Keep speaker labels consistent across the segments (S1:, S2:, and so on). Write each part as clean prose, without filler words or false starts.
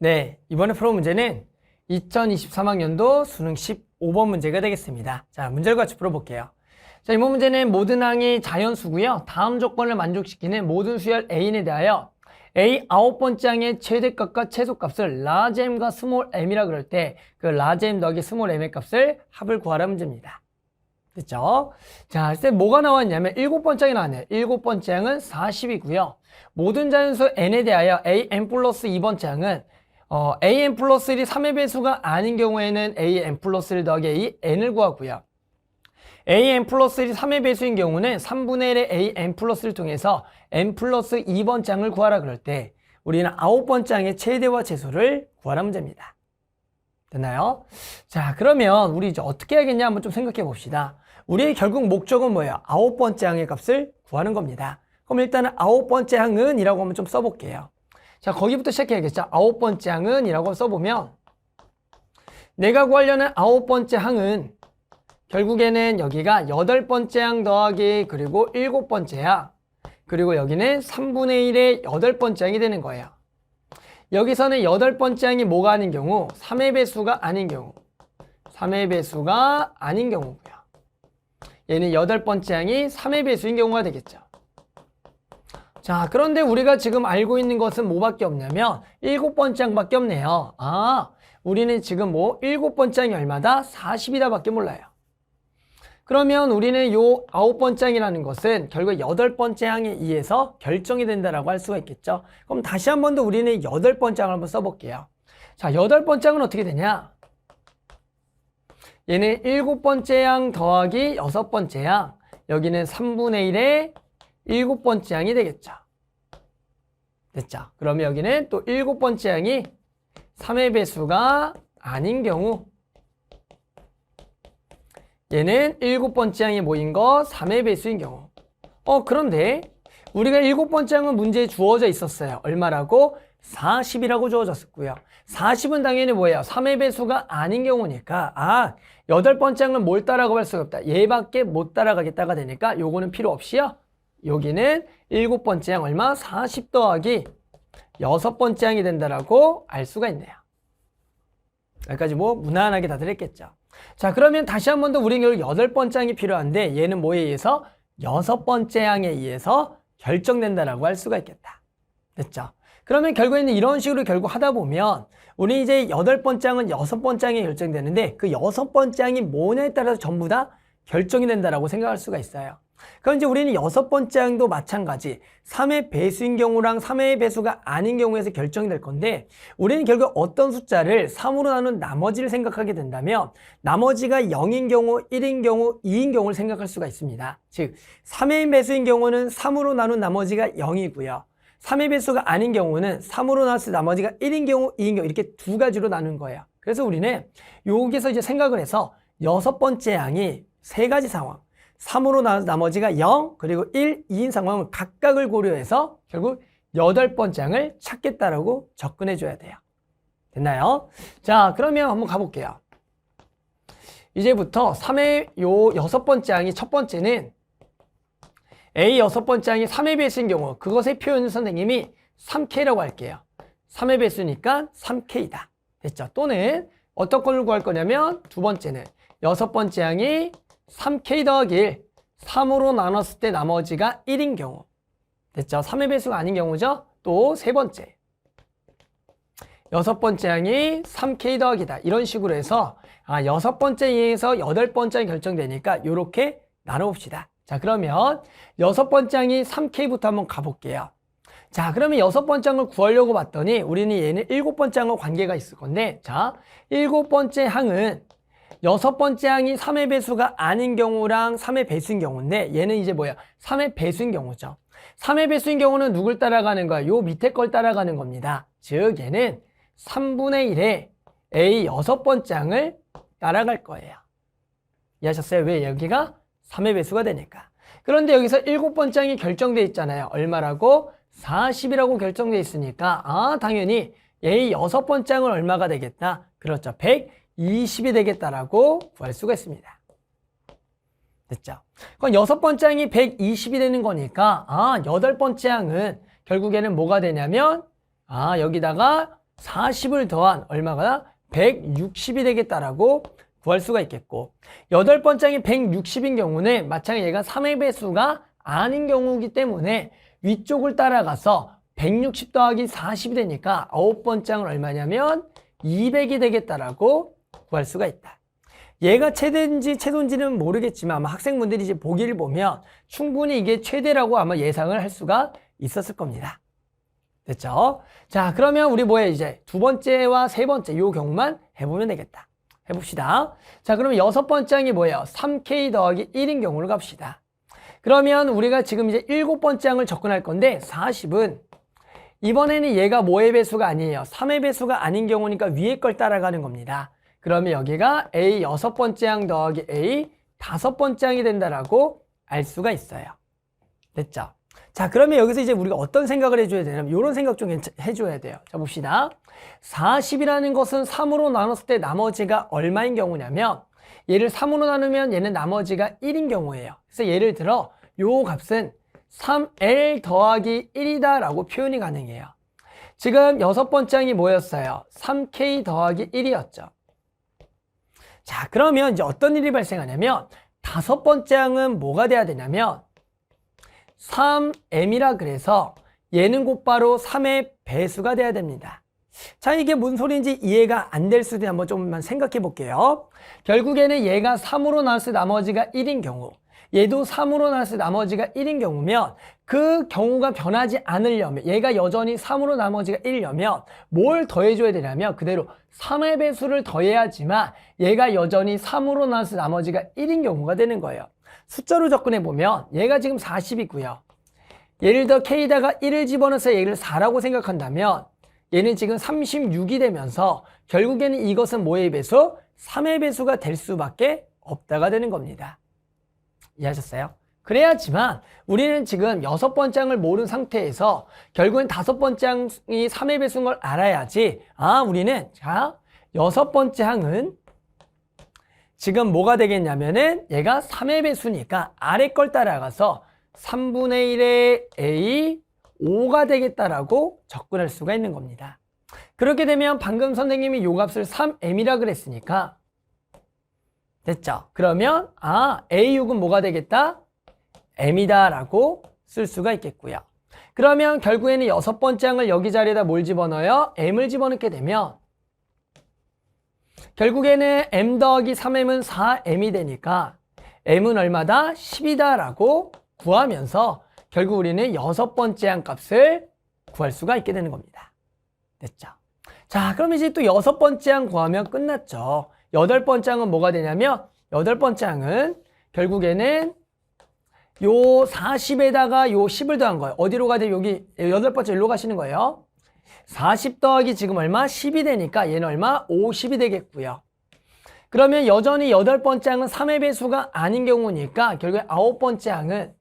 S1: 네, 이번에 풀어 문제는 2023학년도 수능 15번 문제가 되겠습니다. 자, 문제를 같이 풀어볼게요. 자, 이번 문제는 모든 항이 자연수고요. 다음 조건을 만족시키는 모든 수열 A에 대하여 A 9번째 항의 최대값과 최소값을 large m과 small m이라 그럴 때 그 large m 더하기 small m의 값을 합을 구하라 문제입니다. 됐죠? 자, 그때 뭐가 나왔냐면 7번째 항이 나왔네요. 7번째 항은 40이고요. 모든 자연수 n에 대하여 an 플러스 2번째 항은 an 플러스 1이 3의 배수가 아닌 경우에는 an 플러스 1 더하기 a n을 구하고요. an 플러스 1이 3의 배수인 경우는 3분의 1의 an 플러스 1을 통해서 n 플러스 2번째 항을 구하라 그럴 때 우리는 9번째 항의 최대와 최소를 구하라 문제입니다. 됐나요? 자, 그러면 우리 이제 어떻게 해야겠냐 한번 좀 생각해 봅시다. 우리의 결국 목적은 뭐예요? 9번째 항의 값을 구하는 겁니다. 그럼 일단은 9번째 항은 이라고 한번 좀 써볼게요. 자, 거기부터 시작해야겠죠. 9번째 항은 이라고 써보면 내가 구하려는 9번째 항은 결국에는 여기가 8번째 항 더하기 그리고 7번째 항 그리고 여기는 3분의 1의 8번째 항이 되는 거예요. 여기서는 8번째 항이 뭐가 아닌 경우? 3의 배수가 아닌 경우. 3의 배수가 아닌 경우고요. 얘는 8번째 항이 3의 배수인 경우가 되겠죠. 자, 그런데 우리가 지금 알고 있는 것은 뭐밖에 없냐면 7번째 항밖에 없네요. 아, 우리는 지금 7번째 항이 얼마다? 40이다 밖에 몰라요. 그러면 우리는 요 9번째 항이라는 것은 결국 8번째 항에 의해서 결정이 된다라고 할 수가 있겠죠. 그럼 다시 한 번 더 우리는 8번째 항을 한번 써볼게요. 자, 8번째 항은 어떻게 되냐? 얘는 7번째 항 더하기 6번째 항. 여기는 3분의 1의 7번째 항이 되겠죠. 됐죠? 그러면 여기는 또 7번째 항이 3의 배수가 아닌 경우 얘는 7번째 항이 뭐인 거? 3의 배수인 경우. 그런데 우리가 7번째 항은 문제에 주어져 있었어요. 얼마라고? 40이라고 주어졌었고요. 40은 당연히 뭐예요? 3의 배수가 아닌 경우니까 8번째 항은 뭘 따라가고 할 수가 없다. 얘밖에 못 따라가겠다가 되니까 요거는 필요 없이요. 여기는 7번째 항 얼마? 40 더하기 6번째 항이 된다라고 알 수가 있네요. 여기까지 무난하게 다들 했겠죠. 자, 그러면 다시 한 번 더 우리는 결국 8번째 항이 필요한데 얘는 뭐에 의해서? 6번째 항에 의해서 결정된다라고 할 수가 있겠다. 됐죠? 그러면 결국에는 이런 식으로 결국 하다 보면 우리 이제 8번째 항은 6번째 항에 결정되는데 그 6번째 항이 뭐냐에 따라서 전부 다 결정이 된다라고 생각할 수가 있어요. 그럼 이제 우리는 6번째 항도 마찬가지 3의 배수인 경우랑 3의 배수가 아닌 경우에서 결정이 될 건데 우리는 결국 어떤 숫자를 3으로 나눈 나머지를 생각하게 된다면 나머지가 0인 경우, 1인 경우, 2인 경우를 생각할 수가 있습니다. 즉 3의 배수인 경우는 3으로 나눈 나머지가 0이고요. 3의 배수가 아닌 경우는 3으로 나눴을 때 나머지가 1인 경우, 2인 경우 이렇게 두 가지로 나눈 거예요. 그래서 우리는 여기서 이제 생각을 해서 6번째 항이 세 가지 상황 3으로 나눠서 나머지가 0, 그리고 1, 2인 상황을 각각을 고려해서 결국 8번째 항을 찾겠다라고 접근해 줘야 돼요. 됐나요? 자, 그러면 한번 가볼게요. 이제부터 3의 요 6번째 항이 첫 번째는 A 6번째 항이 3의 배수인 경우 그것의 표현을 선생님이 3K라고 할게요. 3의 배수니까 3K다. 됐죠? 또는 어떤 걸 구할 거냐면 두 번째는 6번째 항이 3K 더하기 1, 3으로 나눴을 때 나머지가 1인 경우. 됐죠? 3의 배수가 아닌 경우죠? 또 세 번째. 6번째 항이 3K 더하기다. 이런 식으로 해서 6번째에 의해서 8번째 항이 결정되니까 이렇게 나눠봅시다. 자, 그러면 6번째 항이 3K부터 한번 가볼게요. 자, 그러면 6번째 항을 구하려고 봤더니 우리는 얘는 7번째 항과 관계가 있을 건데 자, 7번째 항은 6번째 항이 3의 배수가 아닌 경우랑 3의 배수인 경우인데 얘는 이제 뭐야? 3의 배수인 경우죠. 3의 배수인 경우는 누굴 따라가는 거야? 요 밑에 걸 따라가는 겁니다. 즉 얘는 3분의 1의 A 6번째 항을 따라갈 거예요. 이해하셨어요? 왜? 여기가 3의 배수가 되니까. 그런데 여기서 7번째 항이 결정되어 있잖아요. 얼마라고? 40이라고 결정되어 있으니까 당연히 A 6번째 항은 얼마가 되겠다? 그렇죠. 120이 되겠다라고 구할 수가 있습니다. 됐죠? 그럼 6번째 항이 120이 되는 거니까 8번째 항은 결국에는 뭐가 되냐면 여기다가 40을 더한 얼마가 160이 되겠다라고 구할 수가 있겠고, 8번째 항이 160인 경우는 마찬가지로 얘가 3의 배수가 아닌 경우이기 때문에 위쪽을 따라가서 160 더하기 40이 되니까 9번째 항은 얼마냐면 200이 되겠다라고 구할 수가 있다. 얘가 최대인지 최소인지는 모르겠지만 아마 학생분들이 이제 보기를 보면 충분히 이게 최대라고 아마 예상을 할 수가 있었을 겁니다. 됐죠? 자, 그러면 우리 뭐예요? 이제 두 번째와 세 번째 요 경우만 해보면 되겠다. 해봅시다. 자, 그러면 6번째 항이 뭐예요? 3K 더하기 1인 경우를 갑시다. 그러면 우리가 지금 이제 7번째 항을 접근할 건데 40은 이번에는 얘가 뭐의 배수가 아니에요. 3의 배수가 아닌 경우니까 위에 걸 따라가는 겁니다. 그러면 여기가 A 6번째 항 더하기 A 5번째 항이 된다라고 알 수가 있어요. 됐죠? 자, 그러면 여기서 이제 우리가 어떤 생각을 해줘야 되냐면 이런 생각 좀 해줘야 돼요. 자, 봅시다. 40이라는 것은 3으로 나눴을 때 나머지가 얼마인 경우냐면 얘를 3으로 나누면 얘는 나머지가 1인 경우예요. 그래서 예를 들어 요 값은 3L 더하기 1이다 라고 표현이 가능해요. 지금 6번째 항이 뭐였어요? 3K 더하기 1이었죠. 자, 그러면 이제 어떤 일이 발생하냐면 5번째 항은 뭐가 돼야 되냐면 3m이라 그래서 얘는 곧바로 3의 배수가 돼야 됩니다. 자, 이게 무슨 소리인지 이해가 안 될 수도 한번 좀만 생각해 볼게요. 결국에는 얘가 3으로 나눴을 때 나머지가 1인 경우, 얘도 3으로 나눴을 때 나머지가 1인 경우면 그 경우가 변하지 않으려면 얘가 여전히 3으로 나머지가 1이려면 뭘 더해줘야 되냐면 그대로 3의 배수를 더해야지만 얘가 여전히 3으로 나눴을 때 나머지가 1인 경우가 되는 거예요. 숫자로 접근해 보면 얘가 지금 40이고요. 예를 들어 K에다가 1을 집어넣어서 얘를 4라고 생각한다면 얘는 지금 36이 되면서 결국에는 이것은 뭐의 배수? 3의 배수가 될 수밖에 없다가 되는 겁니다. 이해하셨어요? 그래야지만 우리는 지금 6번째 항을 모르는 상태에서 결국엔 5번째 항이 3의 배수인 걸 알아야지. 우리는 자 6번째 항은 지금 뭐가 되겠냐면은 얘가 3의 배수니까 아래 걸 따라가서 3분의 1의 A 5가 되겠다라고 접근할 수가 있는 겁니다. 그렇게 되면 방금 선생님이 요 값을 3m이라 그랬으니까 됐죠? 그러면 A6은 뭐가 되겠다? m이다 라고 쓸 수가 있겠고요. 그러면 결국에는 6번째 항을 여기 자리에다 뭘 집어넣어요? m을 집어넣게 되면 결국에는 m 더하기 3m은 4m이 되니까 m은 얼마다? 10이다 라고 구하면서 결국 우리는 6번째 항 값을 구할 수가 있게 되는 겁니다. 됐죠? 자, 그럼 이제 또 6번째 항 구하면 끝났죠. 8번째 항은 뭐가 되냐면 8번째 항은 결국에는 요 40에다가 요 10을 더한 거예요. 어디로 가야 돼요? 여기 8번째 일로 가시는 거예요. 40 더하기 지금 얼마? 10이 되니까 얘는 얼마? 50이 되겠고요. 그러면 여전히 8번째 항은 3의 배수가 아닌 경우니까 결국에 9번째 항은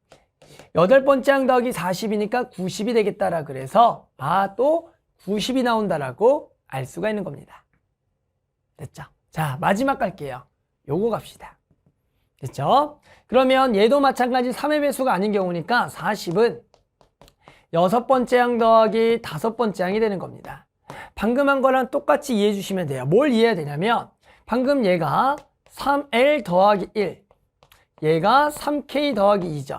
S1: 8번째 항 더하기 40이니까 90이 되겠다라 그래서 또 90이 나온다라고 알 수가 있는 겁니다. 됐죠? 자, 마지막 갈게요. 요거 갑시다. 됐죠? 그러면 얘도 마찬가지 3의 배수가 아닌 경우니까 40은 6번째 항 더하기 5번째 항이 되는 겁니다. 방금 한 거랑 똑같이 이해해 주시면 돼요. 뭘 이해해야 되냐면 방금 얘가 3L 더하기 1, 얘가 3K 더하기 2죠.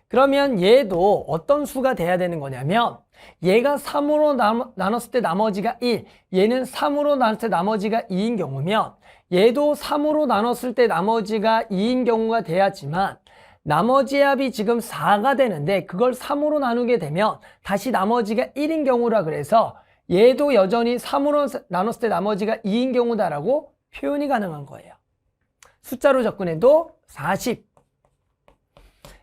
S1: 그러면 얘도 어떤 수가 돼야 되는 거냐면 얘가 3으로 나눴을 때 나머지가 1, 얘는 3으로 나눴을 때 나머지가 2인 경우면 얘도 3으로 나눴을 때 나머지가 2인 경우가 돼야지만 나머지의 합이 지금 4가 되는데 그걸 3으로 나누게 되면 다시 나머지가 1인 경우라 그래서 얘도 여전히 3으로 나눴을 때 나머지가 2인 경우다라고 표현이 가능한 거예요. 숫자로 접근해도 40,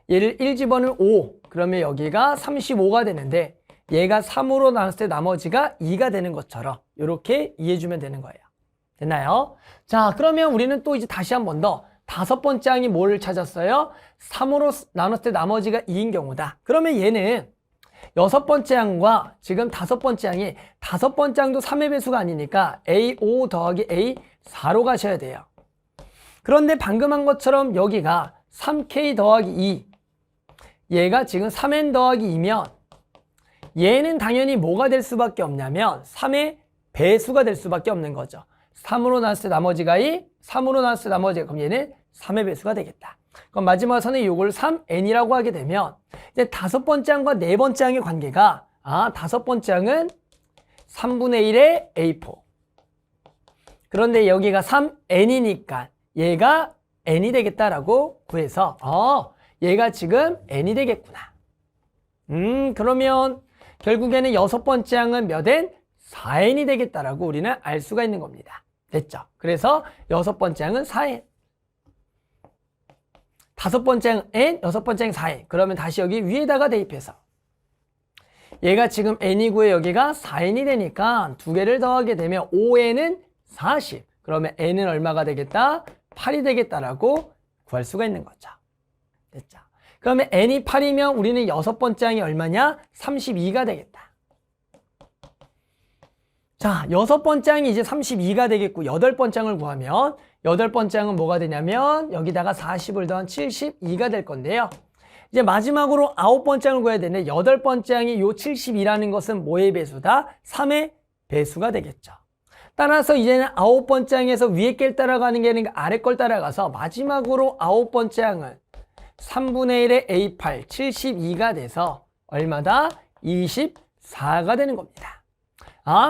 S1: 얘를 1 집어넣으면 5, 그러면 여기가 35가 되는데 얘가 3으로 나눴을 때 나머지가 2가 되는 것처럼 이렇게 이해해주면 되는 거예요. 됐나요? 자, 그러면 우리는 또 이제 다시 한 번 더 5번째 항이 뭐를 찾았어요? 3으로 나눴을 때 나머지가 2인 경우다. 그러면 얘는 6번째 항과 지금 5번째 항이 5번째 항도 3의 배수가 아니니까 A5 더하기 A4로 가셔야 돼요. 그런데 방금 한 것처럼 여기가 3K 더하기 2, 얘가 지금 3N 더하기 2면 얘는 당연히 뭐가 될 수밖에 없냐면 3의 배수가 될 수밖에 없는 거죠. 3으로 나눴을 때 나머지가 2, 3으로 나눴을 때 나머지가, 그럼 얘는 3의 배수가 되겠다. 그럼 마지막 선에 이걸 3n이라고 하게 되면 이제 다섯 번째 항과 네 번째 항의 관계가, 다섯 번째 항은 3분의 1의 a4. 그런데 여기가 3n이니까 얘가 n이 되겠다라고 구해서 얘가 지금 n이 되겠구나. 그러면 결국에는 여섯 번째 항은 몇 n? 4n이 되겠다라고 우리는 알 수가 있는 겁니다. 됐죠? 그래서 여섯 번째 항은 4n. 다섯 번째 항 n, 여섯 번째 항 4n. 그러면 다시 여기 위에다가 대입해서 얘가 지금 n이고요. 여기가 4n이 되니까 두 개를 더하게 되면 5n은 40. 그러면 n은 얼마가 되겠다? 8이 되겠다라고 구할 수가 있는 거죠. 됐죠? 그러면 n이 8이면 우리는 여섯 번째 항이 얼마냐? 32가 되겠다. 자, 여섯 번째 항이 이제 32가 되겠고, 여덟 번째 항을 구하면, 여덟 번째 항은 뭐가 되냐면, 여기다가 40을 더한 72가 될 건데요. 이제 마지막으로 아홉 번째 항을 구해야 되는데, 여덟 번째 항이 요 72라는 것은 뭐의 배수다? 3의 배수가 되겠죠. 따라서 이제는 아홉 번째 항에서 위에 걸 따라가는 게 아니라 아래 걸 따라가서, 마지막으로 아홉 번째 항은 3분의 1의 A8, 72가 돼서 얼마다? 24가 되는 겁니다.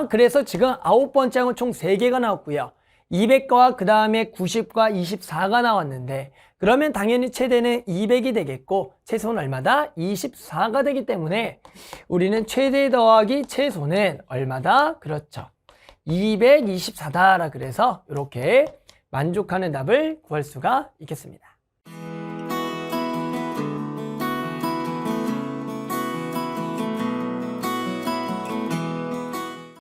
S1: 그래서 지금 아홉 번째 항은 총 3개가 나왔고요. 200과 그 다음에 90과 24가 나왔는데, 그러면 당연히 최대는 200이 되겠고 최소는 얼마다? 24가 되기 때문에 우리는 최대 더하기 최소는 얼마다? 그렇죠. 224다라 그래서 이렇게 만족하는 답을 구할 수가 있겠습니다.